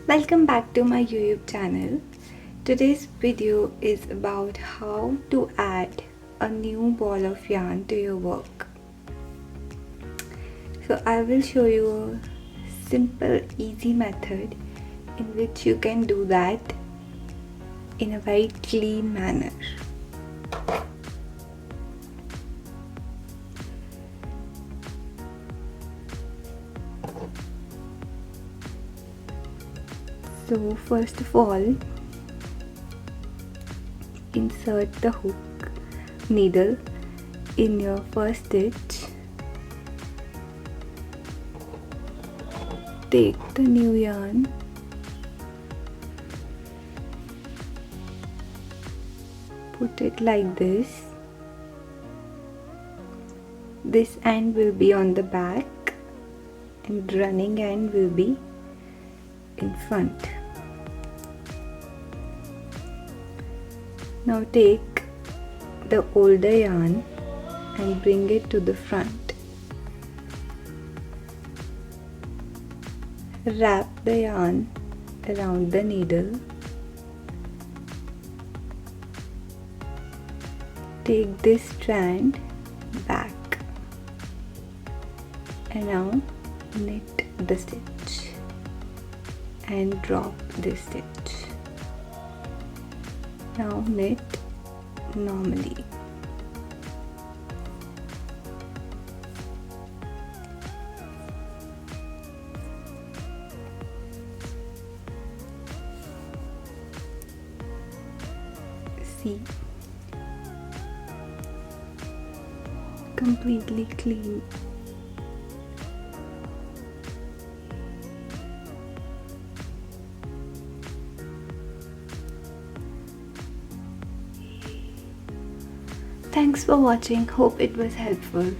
Welcome back to my YouTube channel. Today's video is about how to add a new ball of yarn to your work. So I will show you a simple, easy method in which you can do that in a very clean manner. So first of all, insert the hook needle in your first stitch. Take the new yarn, put it like this. This end will be on the back and running end will be in front. Now take the older yarn and bring it to the front. Wrap the yarn around the needle. Take this strand back and now knit the stitch and drop this stitch. Now knit normally. See, completely clean. Thanks for watching. Hope it was helpful.